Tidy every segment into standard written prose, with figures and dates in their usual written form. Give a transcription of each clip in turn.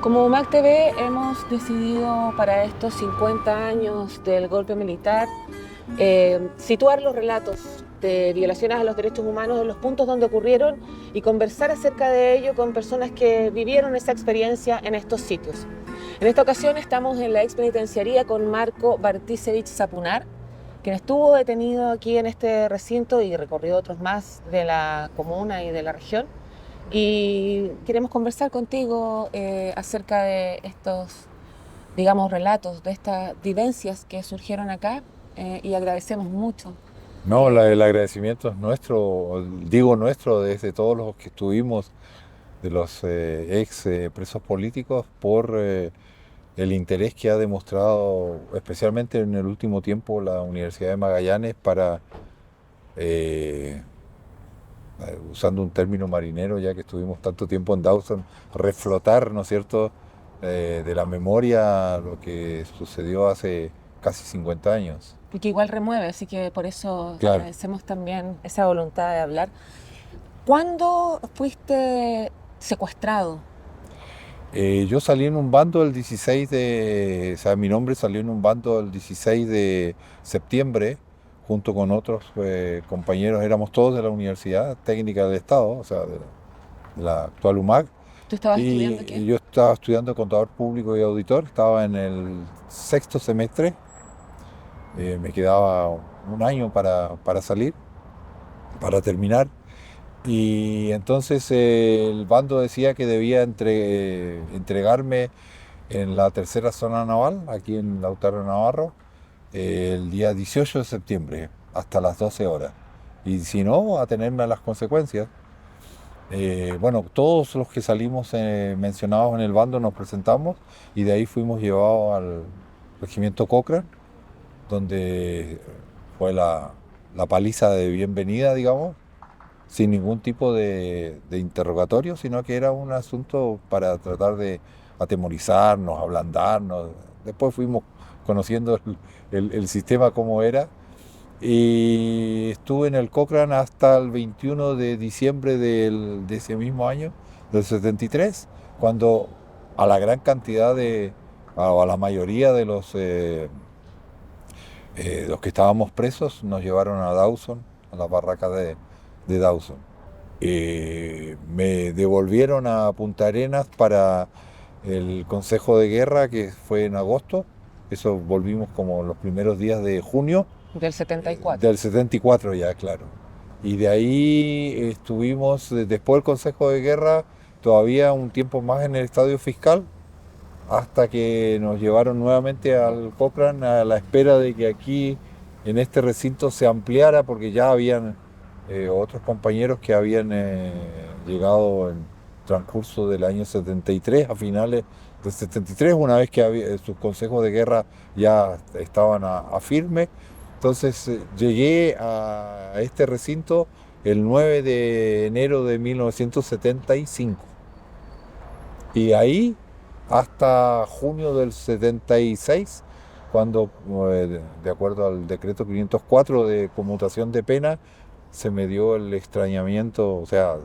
Como UMAC TV hemos decidido para estos 50 años del golpe militar situar los relatos de violaciones a los derechos humanos en los puntos donde ocurrieron y conversar acerca de ello con personas que vivieron esa experiencia en estos sitios. En esta ocasión estamos en la ex penitenciaría con Marko Bartisewicz Zapunar, quien estuvo detenido aquí en este recinto y recorrió otros más de la comuna y de la región. Y queremos conversar contigo acerca de estos, digamos, relatos, de estas vivencias que surgieron acá y agradecemos mucho. No, el agradecimiento es nuestro, digo nuestro, desde todos los que estuvimos, de los ex presos políticos, por el interés que ha demostrado, especialmente en el último tiempo, la Universidad de Magallanes para, eh, usando un término marinero, ya que estuvimos tanto tiempo en Dawson, reflotar, ¿no es cierto?, de la memoria lo que sucedió hace casi 50 años. Y que igual remueve, así que por eso Claro. agradecemos también esa voluntad de hablar. ¿Cuándo fuiste secuestrado? Yo salí en un bando el 16 de... O sea, mi nombre salió en un bando el 16 de septiembre, junto con otros compañeros, éramos todos de la Universidad Técnica del Estado, o sea, de la actual UMAC. ¿Tú estabas estudiando Y qué? yo estaba estudiando contador público y auditor, estaba en el sexto semestre, me quedaba un año para salir, para terminar. Y entonces el bando decía que debía entregarme en la tercera zona naval, aquí en Lautaro Navarro, el día 18 de septiembre, hasta las 12 horas. Y si no, atenerme a las consecuencias. Bueno, todos los que salimos mencionados en el bando nos presentamos y de ahí fuimos llevados al regimiento Cochrane, donde fue la paliza de bienvenida, digamos, sin ningún tipo de interrogatorio, sino que era un asunto para tratar de atemorizarnos, ablandarnos. Después fuimos conociendo el sistema como era y estuve en el Cochrane hasta el 21 de diciembre de ese mismo año, del 73, cuando a la gran cantidad a la mayoría de los que estábamos presos nos llevaron a Dawson, a la barraca de Dawson. Me devolvieron a Punta Arenas para el Consejo de Guerra, que fue en agosto. Eso volvimos como los primeros días de junio Del 74. del 74 ya, claro. Y de ahí estuvimos, después del Consejo de Guerra, todavía un tiempo más en el Estadio Fiscal, hasta que nos llevaron nuevamente al Cochrane a la espera de que aquí en este recinto se ampliara, porque ya habían otros compañeros que habían llegado en transcurso del año 73, a finales del 73, una vez que sus consejos de guerra ya estaban a firme. Entonces llegué a este recinto el 9 de enero de 1975 y ahí hasta junio del 76, cuando, de acuerdo al decreto 504 de conmutación de pena, se me dio el extrañamiento, o sea,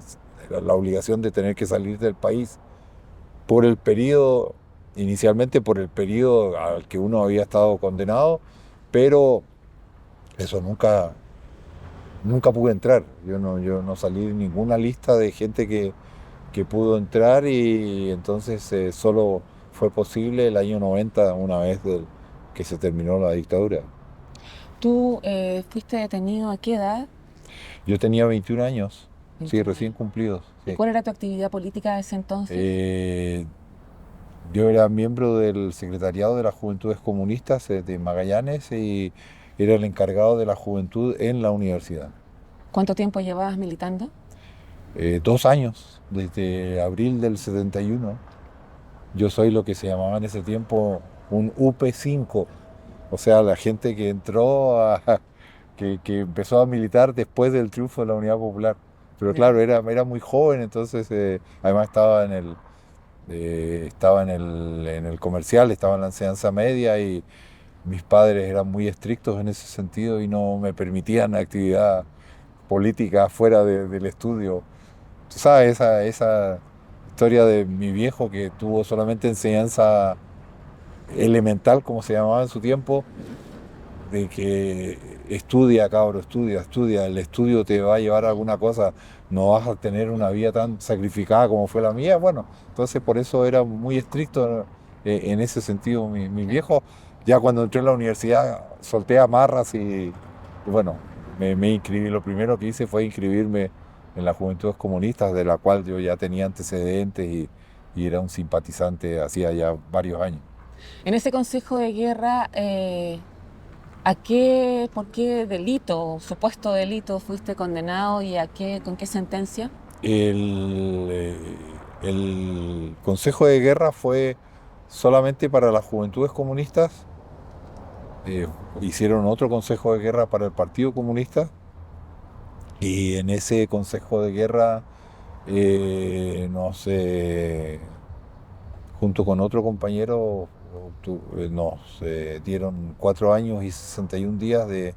la obligación de tener que salir del país por el periodo, inicialmente por el periodo al que uno había estado condenado, pero eso nunca pude entrar. Yo no salí en ninguna lista de gente que pudo entrar y entonces solo fue posible el año 90, una vez que se terminó la dictadura. ¿Tú fuiste detenido a qué edad? Yo tenía 21 años, sí, 21 recién años. cumplidos. ¿Y Sí. cuál era tu actividad política de ese entonces? Yo era miembro del secretariado de las Juventudes Comunistas de Magallanes y era el encargado de la juventud en la universidad. ¿Cuánto tiempo llevabas militando? 2 años, desde abril del 71. Yo soy lo que se llamaba en ese tiempo un UP5, o sea, la gente que entró, que empezó a militar después del triunfo de la Unidad Popular. Pero claro, era muy joven, entonces además estaba en el comercial, estaba en la enseñanza media y mis padres eran muy estrictos en ese sentido y no me permitían actividad política fuera del estudio. Tú sabes, esa historia de mi viejo que tuvo solamente enseñanza elemental, como se llamaba en su tiempo, de que estudia, cabro, estudia, el estudio te va a llevar a alguna cosa, no vas a tener una vida tan sacrificada como fue la mía. Bueno, entonces por eso era muy estricto en ese sentido mi viejo. Ya cuando entré en la universidad solté amarras y bueno, me inscribí. Lo primero que hice fue inscribirme en las Juventudes Comunistas, de la cual yo ya tenía antecedentes y era un simpatizante hacía ya varios años. En ese consejo de guerra, por qué delito, supuesto delito, fuiste condenado y con qué sentencia? El Consejo de Guerra fue solamente para las Juventudes Comunistas. Hicieron otro Consejo de Guerra para el Partido Comunista y en ese Consejo de Guerra junto con otro compañero nos dieron 4 años y 61 días de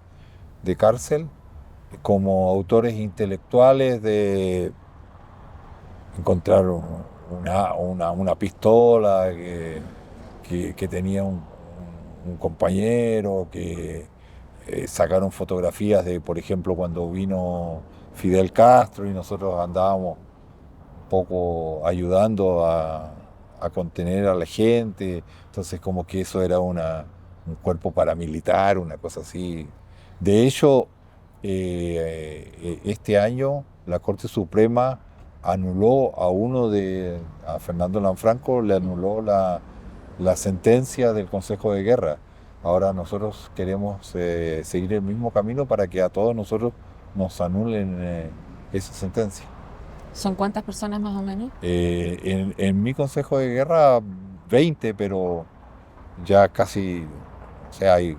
cárcel como autores intelectuales de encontrar una pistola que tenía un compañero, que sacaron fotografías de, por ejemplo, cuando vino Fidel Castro y nosotros andábamos un poco ayudando a contener a la gente. Entonces como que eso era un cuerpo paramilitar, una cosa así. De hecho, este año la Corte Suprema anuló a Fernando Lanfranco, le anuló la sentencia del Consejo de Guerra. Ahora nosotros queremos seguir el mismo camino para que a todos nosotros nos anulen esa sentencia. ¿Son cuántas personas más o menos? En mi Consejo de Guerra 20, pero ya casi, o sea, hay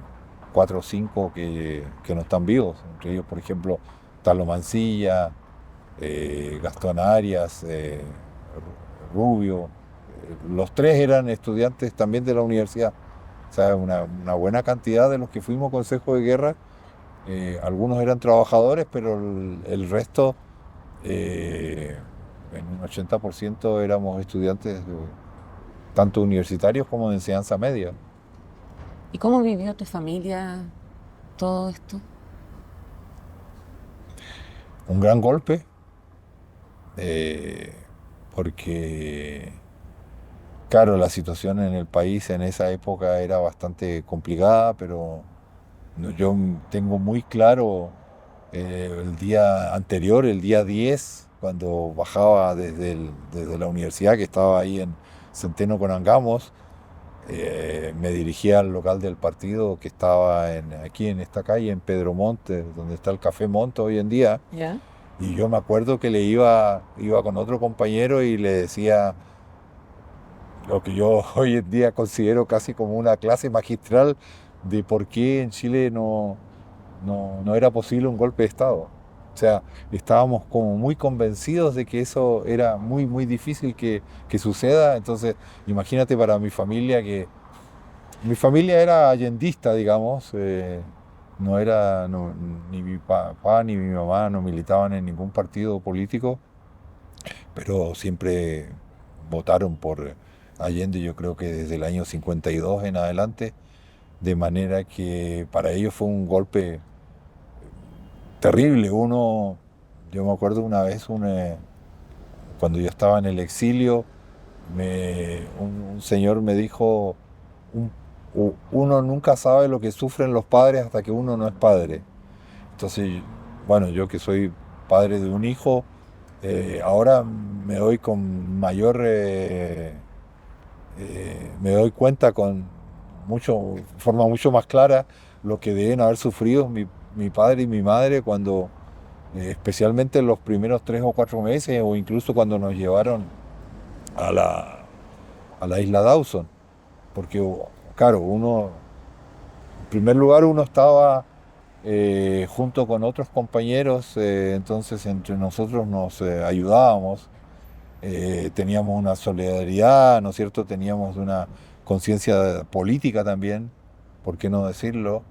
4 o 5 que no están vivos. Entre ellos, por ejemplo, Talo Mancilla, Gastón Arias, Rubio. Los 3 eran estudiantes también de la universidad. O sea, una buena cantidad de los que fuimos Consejo de Guerra. Algunos eran trabajadores, pero el resto, en un 80% éramos estudiantes tanto universitarios como de enseñanza media. ¿Y cómo vivió tu familia todo esto? Un gran golpe, porque, claro, la situación en el país en esa época era bastante complicada, pero yo tengo muy claro el día anterior, el día 10, cuando bajaba desde la universidad, que estaba ahí en Centeno con Angamos, me dirigía al local del partido que estaba aquí en esta calle, en Pedro Monte, donde está el Café Monte hoy en día. ¿Ya? Y yo me acuerdo que iba con otro compañero y le decía lo que yo hoy en día considero casi como una clase magistral de por qué en Chile no era posible un golpe de Estado. O sea, estábamos como muy convencidos de que eso era muy, muy difícil que suceda. Entonces, imagínate para mi familia mi familia era allendista, digamos. Ni mi papá ni mi mamá no militaban en ningún partido político, pero siempre votaron por Allende, yo creo que desde el año 52 en adelante, de manera que para ellos fue un golpe terrible. Yo me acuerdo una vez, cuando yo estaba en el exilio, un señor me dijo, uno nunca sabe lo que sufren los padres hasta que uno no es padre. Entonces, bueno, yo que soy padre de un hijo, ahora me doy con mayor, me doy cuenta con forma mucho más clara lo que deben haber sufrido mi padre y mi madre cuando, especialmente en los primeros 3 o 4 meses, o incluso cuando nos llevaron a la isla Dawson. Porque, claro, en primer lugar, uno estaba junto con otros compañeros, entonces entre nosotros nos ayudábamos, teníamos una solidaridad, ¿no es cierto? Teníamos una conciencia política también, ¿por qué no decirlo?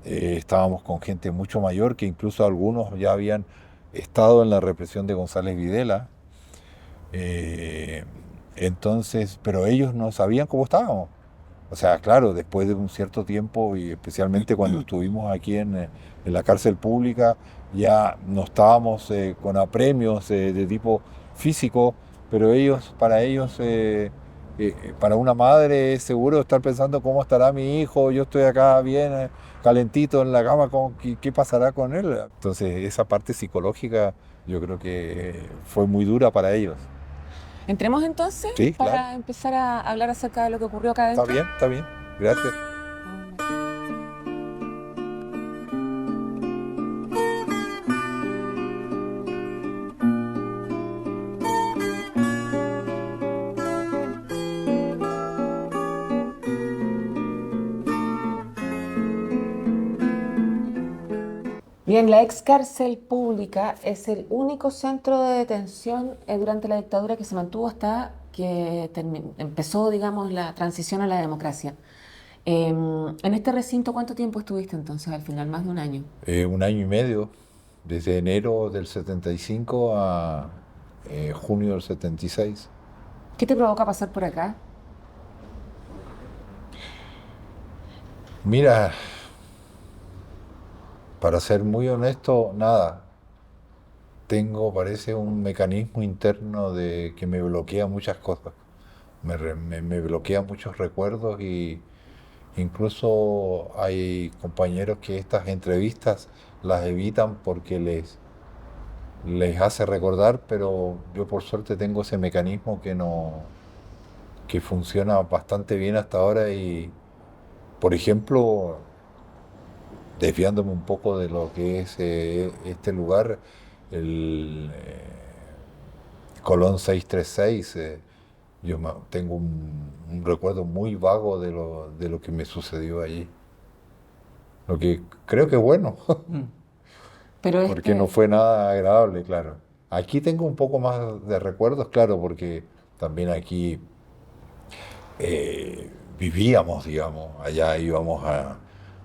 Estábamos con gente mucho mayor, que incluso algunos ya habían estado en la represión de González Videla. eh, entonces, pero ellos no sabían cómo estábamos. O sea, claro, después de un cierto tiempo, y especialmente cuando estuvimos aquí en la cárcel pública, ya no estábamos con apremios de tipo físico, pero para ellos, para una madre es seguro estar pensando cómo estará mi hijo, yo estoy acá bien, calentito en la cama, ¿qué pasará con él? Entonces, esa parte psicológica yo creo que fue muy dura para ellos. Entremos entonces Sí, claro. para empezar a hablar acerca de lo que ocurrió acá adentro. Está bien, gracias. Bien, la ex cárcel pública es el único centro de detención durante la dictadura que se mantuvo hasta que empezó, digamos, la transición a la democracia. En este recinto, ¿cuánto tiempo estuviste entonces al final? Más de un año. 1 año y medio, desde enero del 75 a junio del 76. ¿Qué te provoca pasar por acá? Mira, para ser muy honesto, nada. Parece un mecanismo interno de que me bloquea muchas cosas. Me bloquea muchos recuerdos, y incluso hay compañeros que estas entrevistas las evitan porque les hace recordar, pero yo por suerte tengo ese mecanismo que funciona bastante bien hasta ahora. Y, por ejemplo, desviándome un poco de lo que es este lugar, el Colón 636, tengo un recuerdo muy vago de lo que me sucedió allí. Lo que creo que es bueno, Pero porque no fue nada agradable, claro. Aquí tengo un poco más de recuerdos, claro, porque también aquí vivíamos, digamos, allá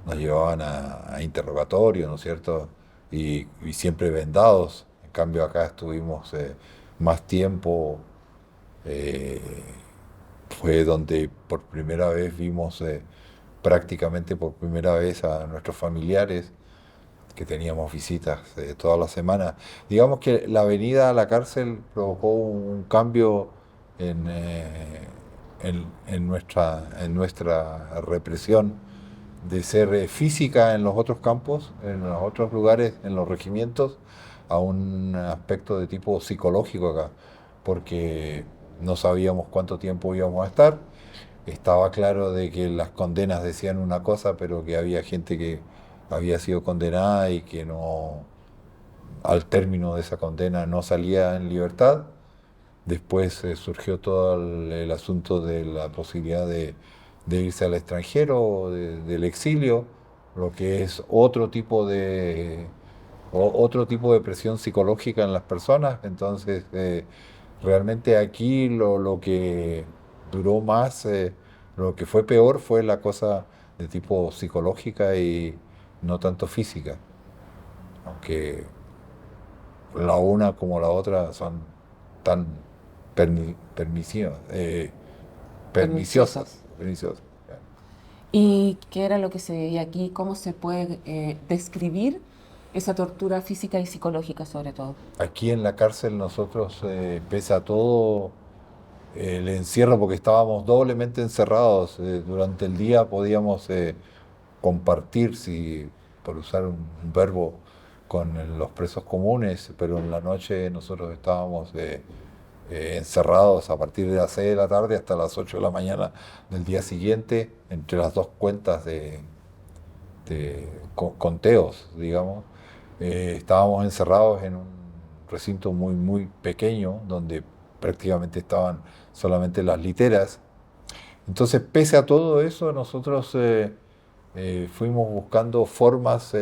nos llevaban a interrogatorio, ¿no es cierto? Y siempre vendados. En cambio acá estuvimos más tiempo. eh, Fue donde por primera vez vimos, prácticamente por primera vez, a nuestros familiares, que teníamos visitas toda la semana. Digamos que la venida a la cárcel provocó un cambio en, en nuestra represión, de ser física en los otros campos, en los otros lugares, en los regimientos, a un aspecto de tipo psicológico acá, porque no sabíamos cuánto tiempo íbamos a estar. Estaba claro de que las condenas decían una cosa, pero que había gente que había sido condenada y que no, al término de esa condena, no salía en libertad. Después surgió todo el asunto de la posibilidad de irse al extranjero, del exilio, lo que es otro tipo de presión psicológica en las personas. Entonces, realmente aquí lo que duró más, lo que fue peor fue la cosa de tipo psicológica y no tanto física, aunque la una como la otra son tan perniciosas. perniciosas. ¿Y qué era lo que se veía aquí? ¿Cómo se puede describir esa tortura física y psicológica sobre todo? Aquí en la cárcel nosotros, pese a todo el encierro, porque estábamos doblemente encerrados, durante el día podíamos compartir, si, por usar un verbo, con los presos comunes, pero en la noche nosotros estábamos encerrados a partir de las 6 de la tarde hasta las 8 de la mañana del día siguiente, entre las dos cuentas de conteos, digamos. Estábamos encerrados en un recinto muy, muy pequeño, donde prácticamente estaban solamente las literas. Entonces, pese a todo eso, nosotros fuimos buscando formas,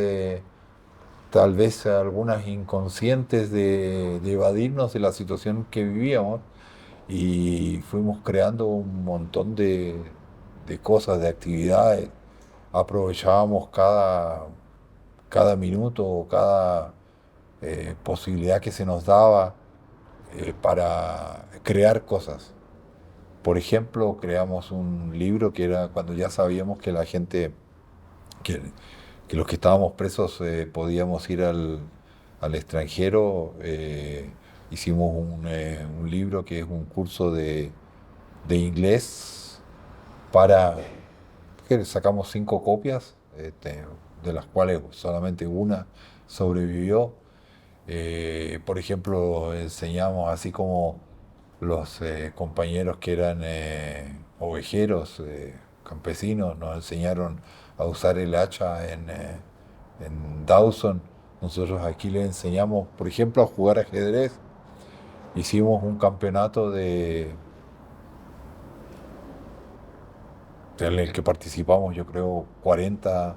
tal vez algunas inconscientes, de evadirnos de la situación que vivíamos y fuimos creando un montón de cosas, de actividades. Aprovechábamos cada minuto o cada posibilidad que se nos daba para crear cosas. Por ejemplo, creamos un libro que era cuando ya sabíamos que la gente, que, que los que estábamos presos podíamos ir al extranjero. Hicimos un libro que es un curso de inglés para que sacamos 5 copias, de las cuales solamente una sobrevivió. Por ejemplo, enseñamos así como los compañeros que eran ovejeros, campesinos, nos enseñaron a usar el hacha en Dawson. Nosotros aquí les enseñamos, por ejemplo, a jugar ajedrez. Hicimos un campeonato en el que participamos, yo creo, 40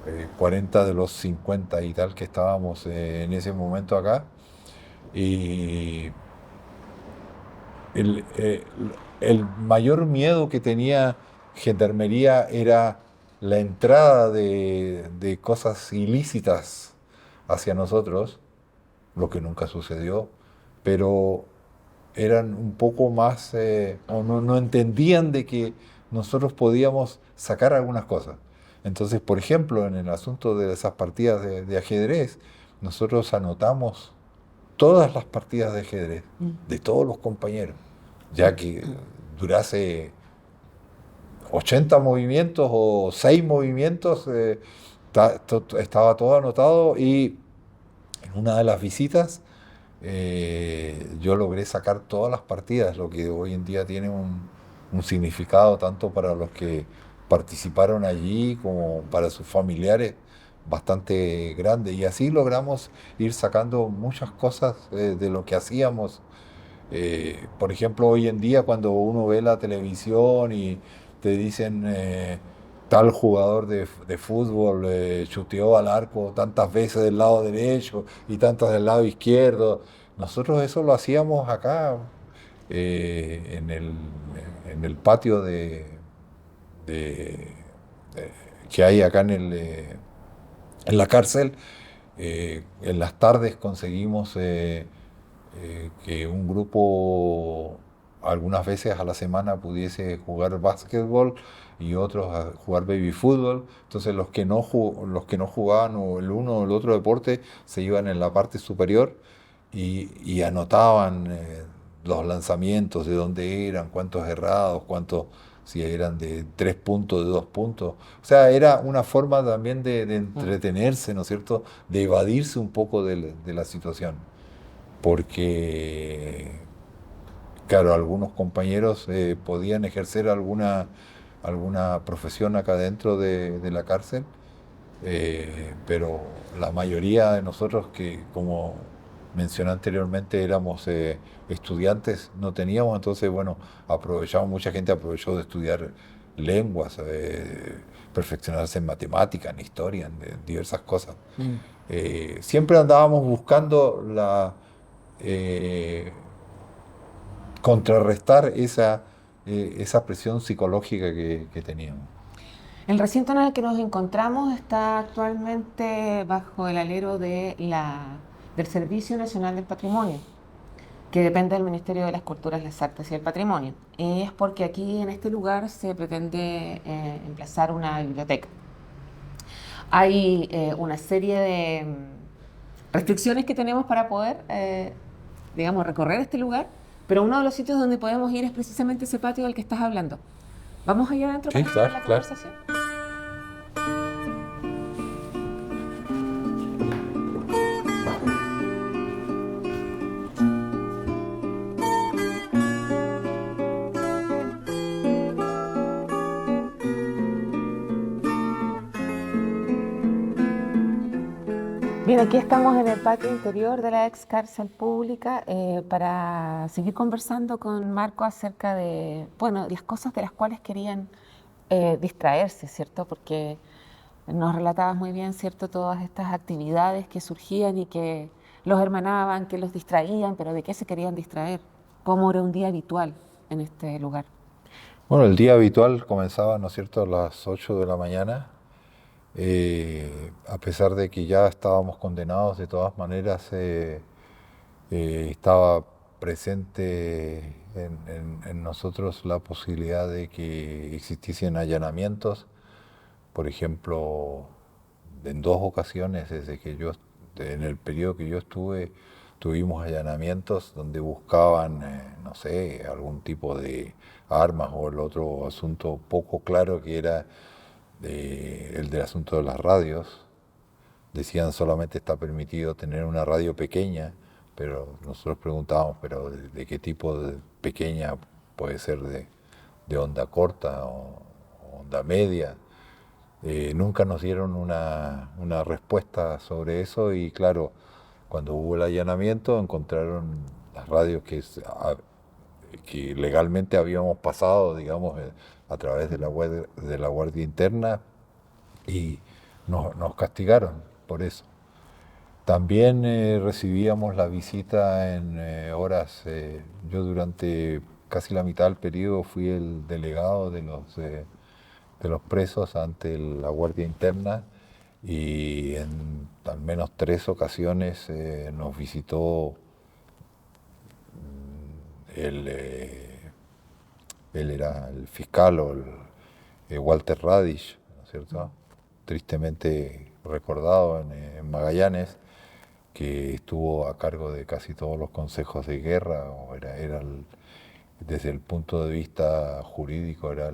de los 50 y tal que estábamos en ese momento acá. Y el, eh, el mayor miedo que tenía Gendarmería era la entrada de cosas ilícitas hacia nosotros, lo que nunca sucedió, pero eran un poco más, o no entendían de que nosotros podíamos sacar algunas cosas. Entonces, por ejemplo, en el asunto de esas partidas de ajedrez, nosotros anotamos todas las partidas de ajedrez de todos los compañeros, ya que durase 80 movimientos o 6 movimientos, estaba todo anotado. Y en una de las visitas yo logré sacar todas las partidas, lo que hoy en día tiene un significado tanto para los que participaron allí como para sus familiares bastante grande. Y así logramos ir sacando muchas cosas de lo que hacíamos. Por ejemplo, hoy en día cuando uno ve la televisión y te dicen tal jugador de fútbol chuteó al arco tantas veces del lado derecho y tantas del lado izquierdo, nosotros eso lo hacíamos acá en el patio de- que hay acá en la cárcel. En las tardes conseguimos que un grupo algunas veces a la semana pudiese jugar básquetbol y otros a jugar baby fútbol. Entonces los que no jugaban o el uno o el otro deporte se iban en la parte superior y anotaban los lanzamientos, de dónde eran, cuántos errados, cuántos, si eran de 3 puntos, de 2 puntos. O sea, era una forma también de entretenerse, ¿no es cierto? De evadirse un poco de la situación. Porque, claro, algunos compañeros podían ejercer alguna profesión acá dentro de la cárcel, pero la mayoría de nosotros que, como mencioné anteriormente, éramos estudiantes, no teníamos. Entonces, bueno, aprovechamos, mucha gente aprovechó de estudiar lenguas, perfeccionarse en matemática, en historia, en diversas cosas. Siempre andábamos buscando eh, contrarrestar esa presión psicológica que teníamos. El recinto en el que nos encontramos está actualmente bajo el alero del Servicio Nacional del Patrimonio, que depende del Ministerio de las Culturas, las Artes y el Patrimonio. Y es porque aquí en este lugar se pretende emplazar una biblioteca. Hay una serie de restricciones que tenemos para poder, digamos, recorrer este lugar, pero uno de los sitios donde podemos ir es precisamente ese patio del que estás hablando. ¿Vamos allá adentro Sí, para claro, la claro. conversación? Bien, aquí estamos en el patio interior de la ex cárcel pública para seguir conversando con Marco acerca de, bueno, las cosas de las cuales querían distraerse, ¿cierto? Porque nos relatabas muy bien, ¿cierto? Todas estas actividades que surgían y que los hermanaban, que los distraían, pero ¿de qué se querían distraer? ¿Cómo era un día habitual en este lugar? Bueno, el día habitual comenzaba, ¿no es cierto?, a las 8 de la mañana. A pesar de que ya estábamos condenados, de todas maneras estaba presente en nosotros la posibilidad de que existiesen allanamientos. Por ejemplo, en dos ocasiones, en el periodo que yo estuve, tuvimos allanamientos donde buscaban, no sé, algún tipo de armas, o el otro asunto poco claro que era el del asunto de las radios. Decían solamente está permitido tener una radio pequeña, pero nosotros preguntábamos, pero ¿de qué tipo de pequeña? Puede ser de onda corta o onda media. Nunca nos dieron una respuesta sobre eso, y claro, cuando hubo el allanamiento encontraron las radios que legalmente habíamos pasado, digamos, a través de la Guardia Interna, y nos castigaron por eso. También recibíamos la visita en horas, yo durante casi la mitad del periodo fui el delegado de los presos ante la Guardia Interna, y en al menos tres ocasiones nos visitó el, él era el fiscal, Walter Radish, ¿no es cierto? Tristemente recordado en Magallanes, que estuvo a cargo de casi todos los consejos de guerra, o desde el punto de vista jurídico era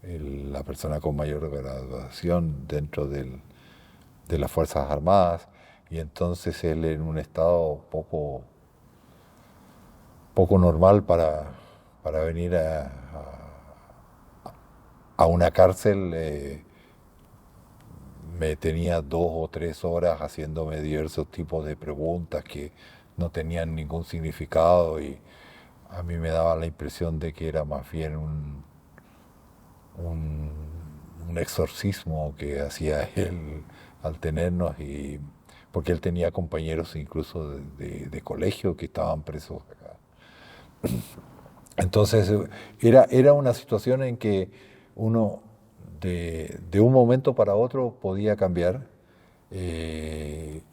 la persona con mayor graduación dentro de las Fuerzas Armadas, y entonces él, en un estado poco normal para venir a una cárcel, me tenía 2 o 3 horas haciéndome diversos tipos de preguntas que no tenían ningún significado, y a mí me daba la impresión de que era más bien un, un exorcismo que hacía él al tenernos, y porque él tenía compañeros incluso de colegio que estaban presos acá. Entonces era una situación en que uno de un momento para otro podía cambiar. Que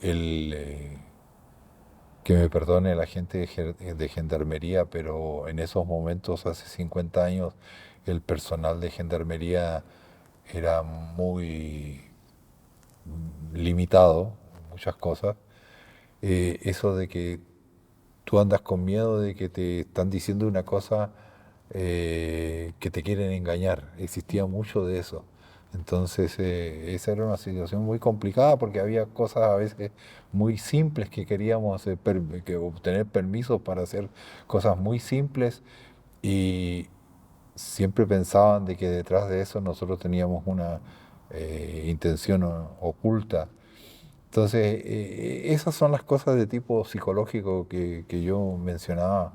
me perdone la gente de gendarmería, pero en esos momentos, hace 50 años, el personal de gendarmería era muy limitado en muchas cosas. Eso de que tú andas con miedo de que te están diciendo una cosa, que te quieren engañar. Existía mucho de eso. Entonces, esa era una situación muy complicada, porque había cosas a veces muy simples que queríamos que obtener permisos para hacer cosas muy simples, y siempre pensaban de que detrás de eso nosotros teníamos una intención oculta. Entonces, esas son las cosas de tipo psicológico que yo mencionaba.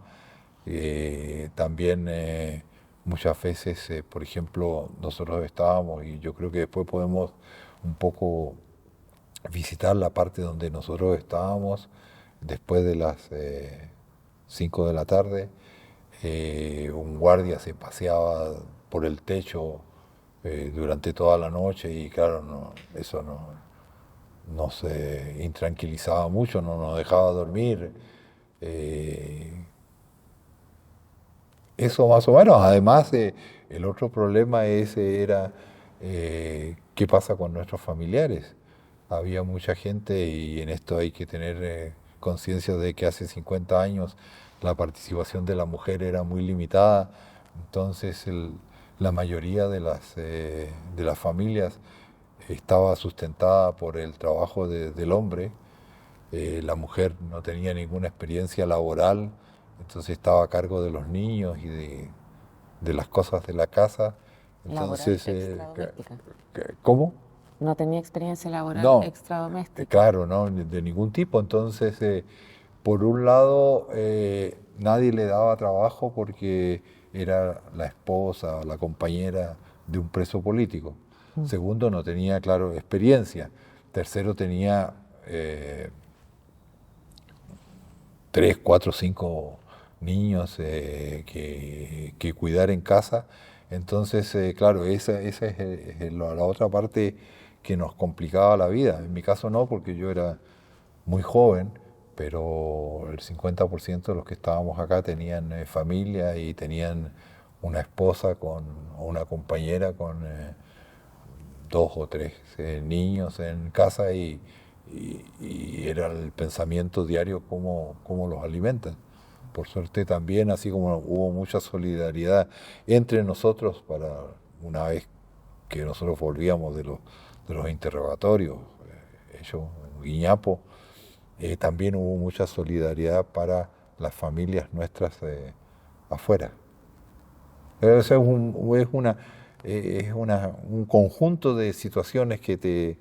También muchas veces, por ejemplo, nosotros estábamos, y yo creo que después podemos un poco visitar la parte donde nosotros estábamos después de las 5 de la tarde. Un guardia se paseaba por el techo durante toda la noche, y claro, eso nos intranquilizaba mucho, no nos dejaba dormir. Eh, Eso más o menos. Además, el otro problema era qué pasa con nuestros familiares. Había mucha gente, y en esto hay que tener conciencia de que hace 50 años la participación de la mujer era muy limitada. Entonces, la mayoría de las familias estaba sustentada por el trabajo del hombre. La mujer no tenía ninguna experiencia laboral, entonces estaba a cargo de los niños y de las cosas de la casa. Laboral, Entonces, extradoméstica. ¿cómo? no tenía experiencia laboral No, extradoméstica. claro, no, de ningún tipo. Entonces, por un lado, nadie le daba trabajo porque era la esposa o la compañera de un preso político. Mm. Segundo, no tenía, claro, experiencia. Tercero, tenía 3, 4, 5 niños que cuidar en casa. Entonces, claro, esa es la otra parte que nos complicaba la vida. En mi caso no, porque yo era muy joven, pero el 50% de los que estábamos acá tenían familia y tenían una esposa o una compañera con 2 o 3 niños en casa y era el pensamiento diario cómo los alimentan. Por suerte también, así como hubo mucha solidaridad entre nosotros para una vez que nosotros volvíamos de los interrogatorios, ellos en Guiñapo, también hubo mucha solidaridad para las familias nuestras afuera. Es un conjunto de situaciones que te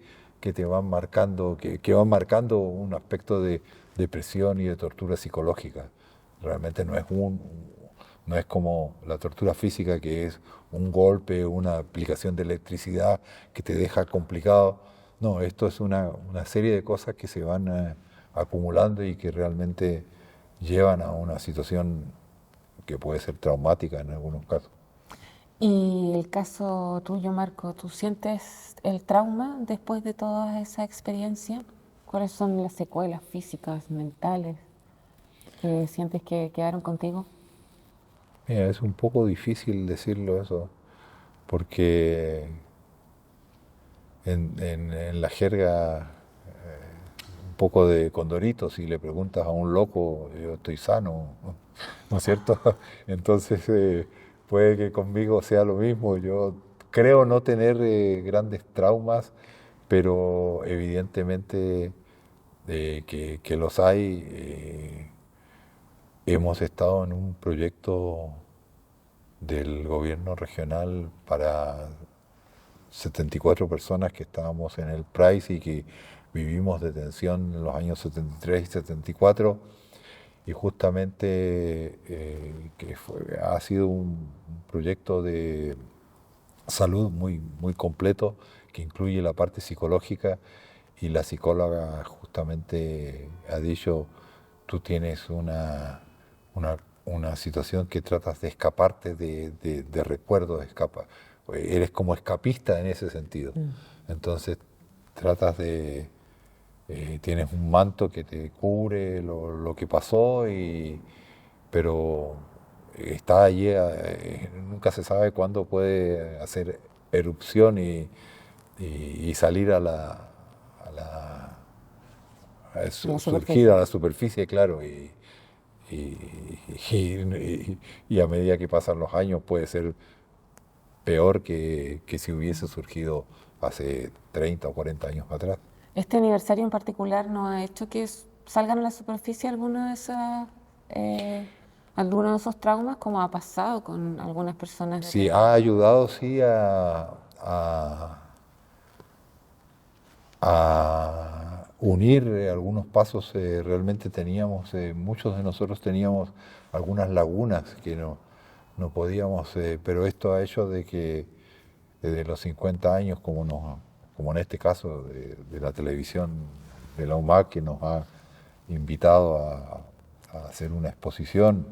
van marcando, que van marcando un aspecto de depresión y de tortura psicológica. Realmente no es como la tortura física, que es un golpe, una aplicación de electricidad que te deja complicado. No, esto es una serie de cosas que se van acumulando y que realmente llevan a una situación que puede ser traumática en algunos casos. Y el caso tuyo, Marco, ¿tú sientes el trauma después de toda esa experiencia? ¿Cuáles son las secuelas físicas, mentales que sientes que quedaron contigo? Mira, es un poco difícil decirlo eso, porque en la jerga un poco de Condorito, si le preguntas a un loco, yo estoy sano, ¿no es cierto? Entonces puede que conmigo sea lo mismo. Yo creo no tener grandes traumas, pero evidentemente que los hay. Hemos estado en un proyecto del gobierno regional para 74 personas que estábamos en el Price y que vivimos detención en los años 73 y 74 y justamente ha sido un proyecto de salud muy completo que incluye la parte psicológica y la psicóloga justamente ha dicho, tú tienes una, una situación que tratas de escaparte de recuerdos, eres como escapista en ese sentido. Entonces tratas tienes un manto que te cubre lo que pasó, pero está allí, nunca se sabe cuándo puede hacer erupción y salir La surgir superficie. a la superficie, claro, y a medida que pasan los años puede ser peor que si hubiese surgido hace 30 o 40 años atrás. ¿Este aniversario en particular no ha hecho que salgan a la superficie algunos de esos traumas, como ha pasado con algunas personas Sí, detenidas? ha ayudado, sí, a unir algunos pasos. Realmente teníamos, muchos de nosotros teníamos algunas lagunas que no podíamos, pero esto ha hecho de que desde los 50 años, como en este caso de la televisión de la UMAC, que nos ha invitado a hacer una exposición,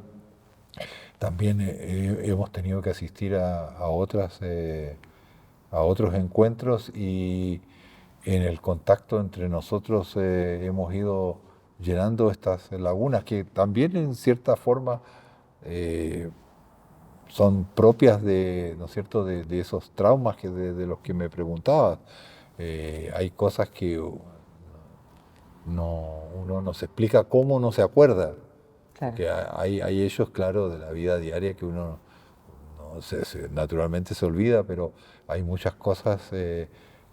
también hemos tenido que asistir a otros encuentros y en el contacto entre nosotros hemos ido llenando estas lagunas que también en cierta forma eh, son propias ¿no es cierto?, de esos traumas de los que me preguntabas. Hay cosas que uno no se explica cómo no se acuerda, Claro. porque hay hechos, claro, de la vida diaria que uno naturalmente se olvida, pero hay muchas cosas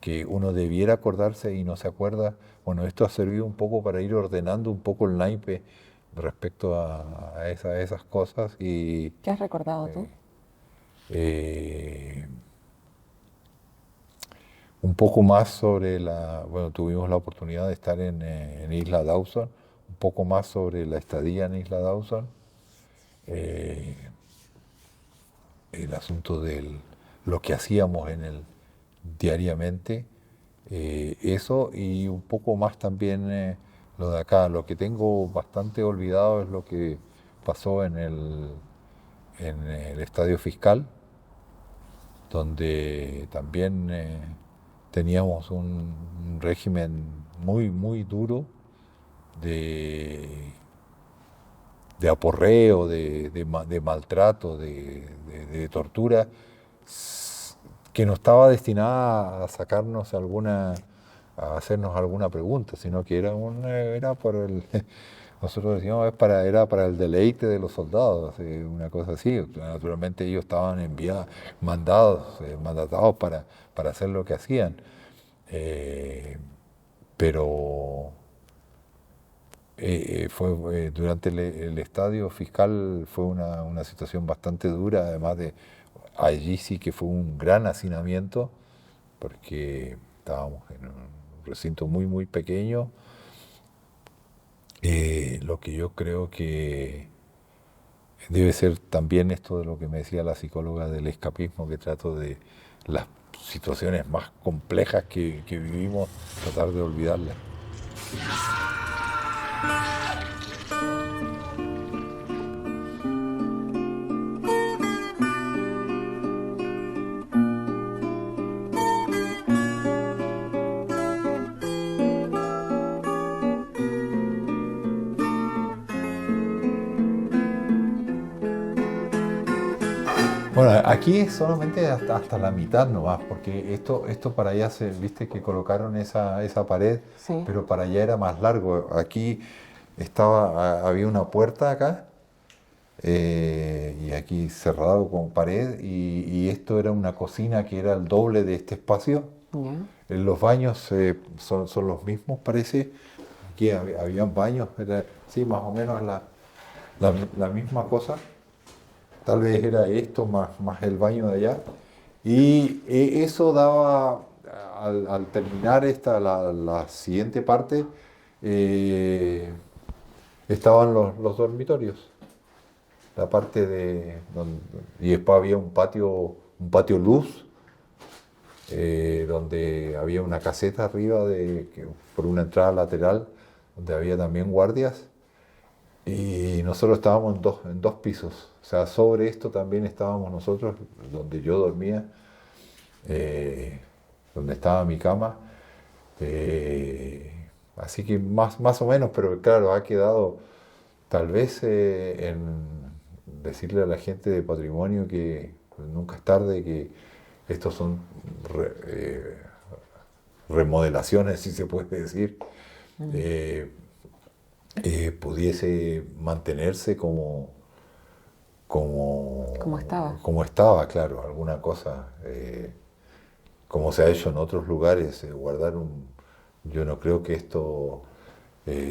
que uno debiera acordarse y no se acuerda. Bueno, esto ha servido un poco para ir ordenando un poco el naipe respecto a esas cosas y ¿Qué has recordado tú? eh, un poco más sobre bueno, tuvimos la oportunidad de estar en Isla Dawson, un poco más sobre la estadía en Isla Dawson, eh, el asunto de lo que hacíamos diariamente, eso y un poco más también lo de acá. Lo que tengo bastante olvidado es lo que pasó en el Estadio Fiscal, donde también teníamos un régimen muy, muy duro de, de aporreo, de maltrato, de tortura, que no estaba destinada a sacarnos a hacernos alguna pregunta, sino que era por nosotros decíamos, era para el deleite de los soldados, una cosa así. Naturalmente ellos estaban mandatados para hacer lo que hacían. Eh, pero durante el estadio fiscal fue una situación bastante dura, además de allí sí que fue un gran hacinamiento, porque estábamos en un recinto muy, muy pequeño. Lo que yo creo que debe ser también esto de lo que me decía la psicóloga del escapismo, que trato de las situaciones más complejas que vivimos, tratar de olvidarlas. Bueno, aquí es solamente hasta la mitad nomás, porque esto para allá, viste que colocaron esa pared, Sí. pero para allá era más largo. Aquí había una puerta acá, y aquí cerrado con pared, y esto era una cocina que era el doble de este espacio. Ya. Los baños son los mismos, parece. Aquí habían baños, sí, más o menos la misma cosa. Tal vez era esto más el baño de allá. Y eso daba, al terminar la siguiente parte, eh, estaban los dormitorios. La parte y después había un patio luz, donde había una caseta arriba por una entrada lateral, donde había también guardias. Y nosotros estábamos en dos pisos. O sea, sobre esto también estábamos nosotros, donde yo dormía, donde estaba mi cama. Así que más o menos, pero claro, ha quedado tal vez en decirle a la gente de patrimonio que nunca es tarde, que estos son remodelaciones, si se puede decir. eh, Pudiese mantenerse Como estaba. como estaba, claro, alguna cosa, como se ha hecho en otros lugares, yo no creo que esto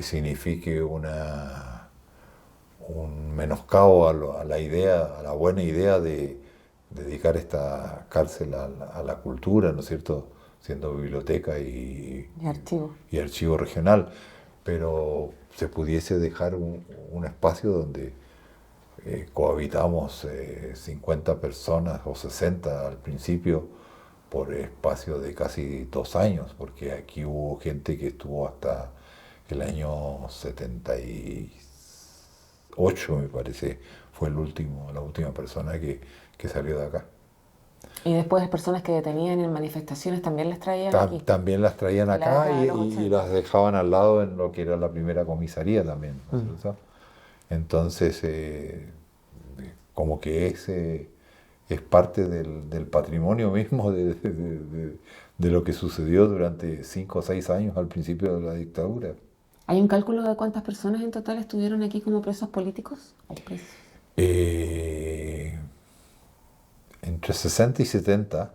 signifique un menoscabo a la idea, a la buena idea de dedicar esta cárcel a la cultura, ¿no es cierto? Siendo biblioteca Y archivo. y archivo regional, pero se pudiese dejar un espacio donde cohabitamos 50 personas o 60 al principio por espacio de casi 2 años, porque aquí hubo gente que estuvo hasta el año 78, me parece, fue la última persona que salió de acá. Y después personas que detenían en manifestaciones también las traían aquí. También las traían En la acá década de los y 80. las dejaban al lado en lo que era la primera comisaría también, ¿no es cierto? Entonces, como que es parte del patrimonio mismo de lo que sucedió durante 5 o 6 años al principio de la dictadura. ¿Hay un cálculo de cuántas personas en total estuvieron aquí como presos políticos? ¿O presos? Eh, Entre 60 y 70,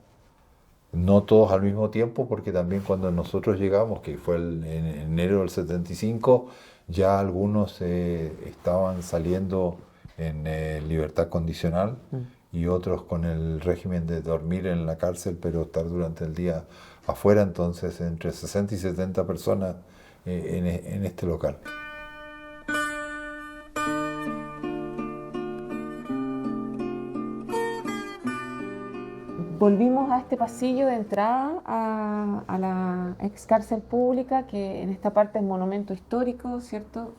no todos al mismo tiempo, porque también cuando nosotros llegamos, que fue en enero del 75, ya algunos estaban saliendo en libertad condicional y otros con el régimen de dormir en la cárcel, pero estar durante el día afuera entonces entre 60 y 70 personas en este local. Volvimos a este pasillo de entrada a la ex cárcel pública, que en esta parte es monumento histórico, ¿cierto?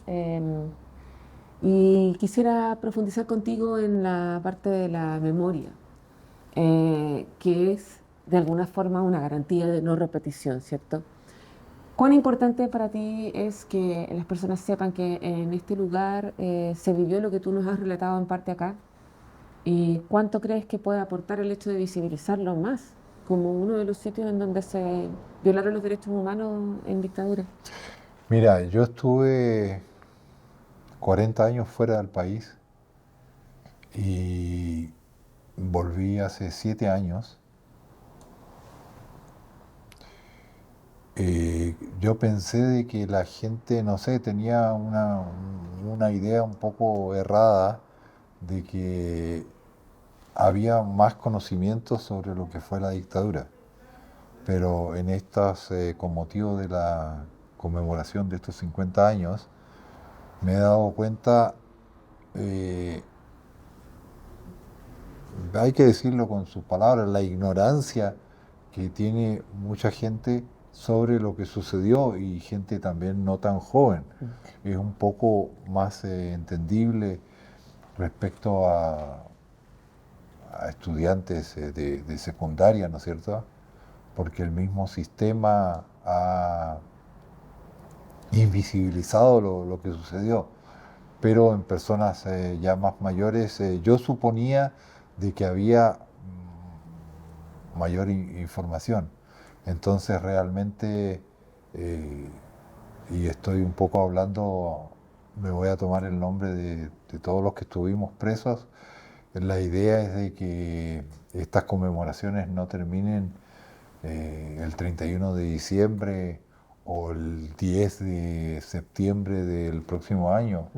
Y quisiera profundizar contigo en la parte de la memoria, que es de alguna forma una garantía de no repetición, ¿cierto? ¿Cuán importante para ti es que las personas sepan que en este lugar se vivió lo que tú nos has relatado en parte acá? ¿Y cuánto crees que puede aportar el hecho de visibilizarlo más como uno de los sitios en donde se violaron los derechos humanos en dictadura? Mira, yo estuve 40 años fuera del país y volví hace 7 años. Yo pensé de que la gente, no sé, tenía una idea un poco errada de que había más conocimiento sobre lo que fue la dictadura. Pero en estas, con motivo de la conmemoración de estos 50 años, me he dado cuenta, eh, hay que decirlo con sus palabras, la ignorancia que tiene mucha gente sobre lo que sucedió y gente también no tan joven. Es un poco más entendible respecto a estudiantes de secundaria, ¿no es cierto? Porque el mismo sistema ha invisibilizado lo que sucedió. Pero en personas ya más mayores, yo suponía de que había mayor información. Entonces realmente, eh, y estoy un poco hablando, me voy a tomar el nombre de todos los que estuvimos presos. La idea es de que estas conmemoraciones no terminen el 31 de diciembre o el 10 de septiembre del próximo año,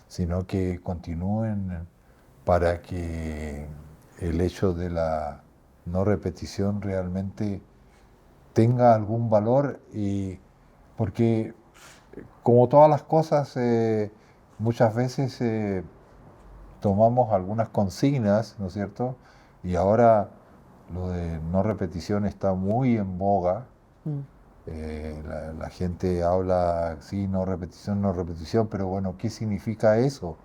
sino que continúen para que el hecho de la no repetición realmente tenga algún valor, y porque como todas las cosas muchas veces tomamos algunas consignas, ¿no es cierto? Y ahora lo de no repetición está muy en boga. La gente habla, sí, no repetición, pero bueno, ¿qué significa eso?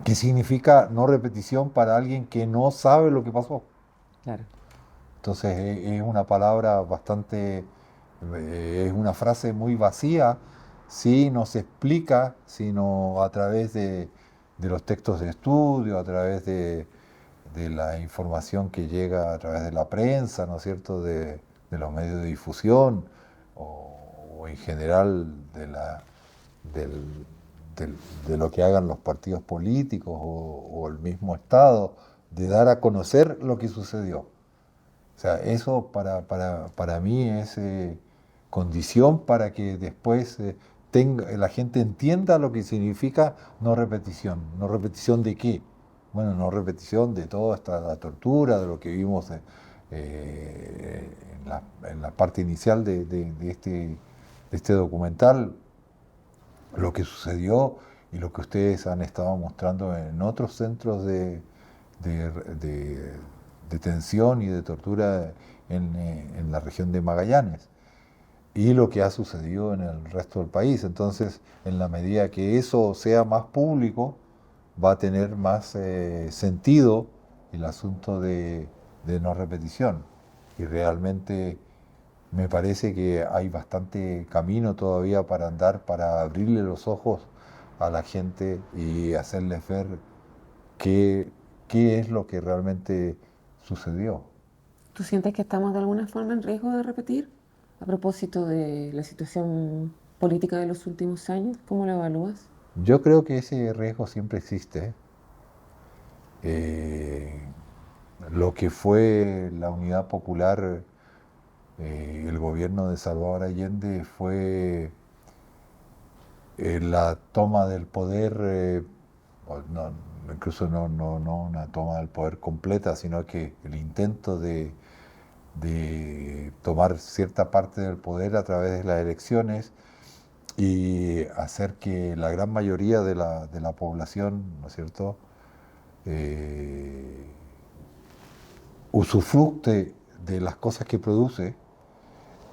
¿Qué significa no repetición para alguien que no sabe lo que pasó? Claro. Entonces es una palabra bastante, es una frase muy vacía si no se explica, sino a través de los textos de estudio, a través de la información que llega a través de la prensa, ¿no es cierto?, de los medios de difusión o en general del- de lo que hagan los partidos políticos o el mismo Estado, de dar a conocer lo que sucedió. O sea, eso para mí es condición para que después la gente entienda lo que significa no repetición. ¿No repetición de qué? Bueno, no repetición de toda esta tortura, de lo que vimos en la parte inicial de este documental, lo que sucedió y lo que ustedes han estado mostrando en otros centros de, de detención y de tortura en la región de Magallanes, y lo que ha sucedido en el resto del país. Entonces, en la medida que eso sea más público, va a tener más sentido el asunto de no repetición. Y realmente me parece que hay bastante camino todavía para andar, para abrirle los ojos a la gente y hacerles ver qué, qué es lo que realmente sucedió. ¿Tú sientes que estamos de alguna forma en riesgo de repetir? A propósito de la situación política de los últimos años, ¿cómo lo evalúas? Yo creo que ese riesgo siempre existe. Eh, lo que fue la Unidad Popular, el gobierno de Salvador Allende, fue la toma del poder, incluso no una toma del poder completa, sino que el intento de tomar cierta parte del poder a través de las elecciones y hacer que la gran mayoría de la población, ¿no es cierto?, usufructe de las cosas que produce,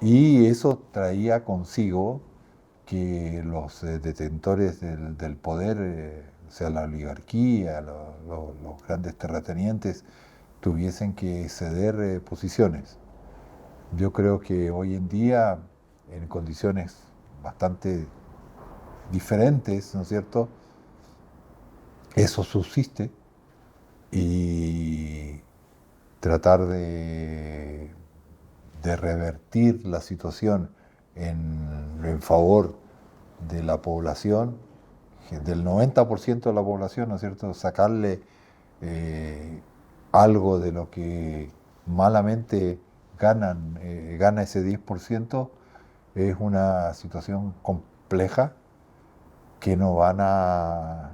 y eso traía consigo que los detentores del poder, o sea, la oligarquía, los grandes terratenientes, tuviesen que ceder posiciones. Yo creo que hoy en día, en condiciones bastante diferentes, ¿no es cierto?, eso subsiste, y tratar de revertir la situación en favor de la población, del 90% de la población, ¿no es cierto?, sacarle algo de lo que malamente gana ese 10%, es una situación compleja que no van a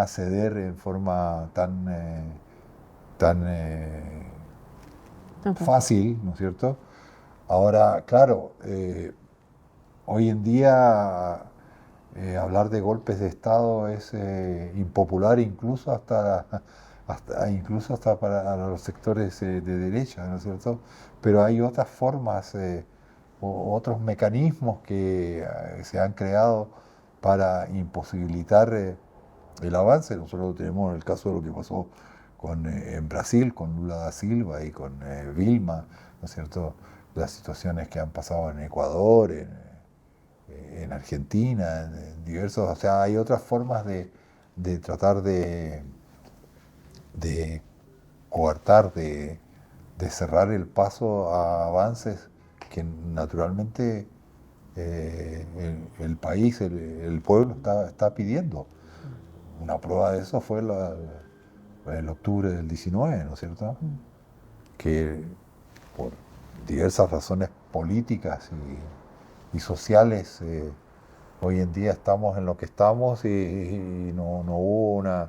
ceder en forma tan fácil, ¿no es cierto? Ahora, claro, hoy en día hablar de golpes de Estado es impopular, incluso hasta para los sectores de derecha, ¿no es cierto? Pero hay otras formas, otros mecanismos que se han creado para imposibilitar el avance. Nosotros tenemos el caso de lo que pasó en Brasil, con Lula da Silva y con Vilma, ¿no es cierto? Las situaciones que han pasado en Ecuador, en Argentina, en diversos, o sea, hay otras formas de tratar de coartar, de cerrar el paso a avances que naturalmente el país, el pueblo está pidiendo. Una prueba de eso fue el octubre del 19, ¿no es cierto? Que por diversas razones políticas y sociales, hoy en día estamos en lo que estamos, y no hubo un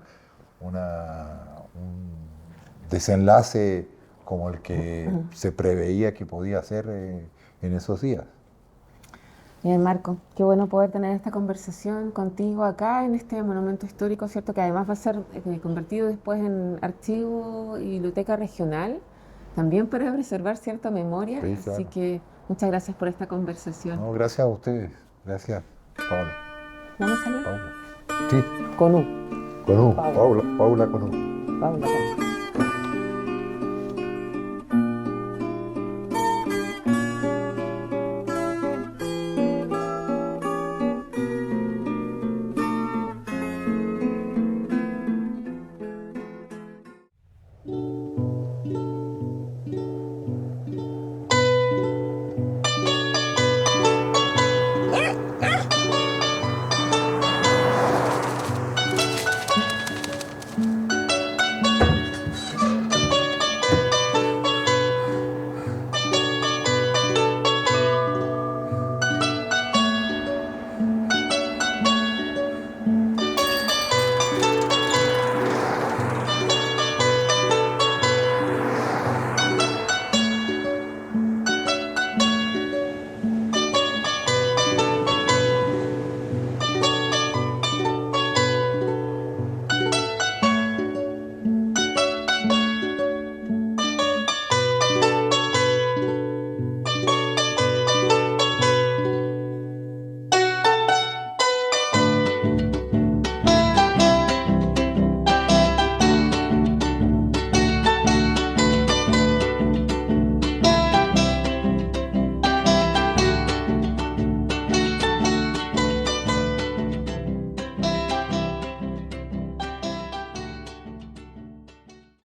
desenlace como el que se preveía que podía ser en esos días. Bien, Marco, qué bueno poder tener esta conversación contigo acá en este monumento histórico, ¿cierto? Que además va a ser convertido después en archivo y biblioteca regional, también para preservar cierta memoria. Sí, Así claro. que muchas gracias por esta conversación. No, gracias a ustedes. Gracias, Paula. ¿No me salió? Paula. Sí, Con U. con U. Paula. Paula con U. Paula.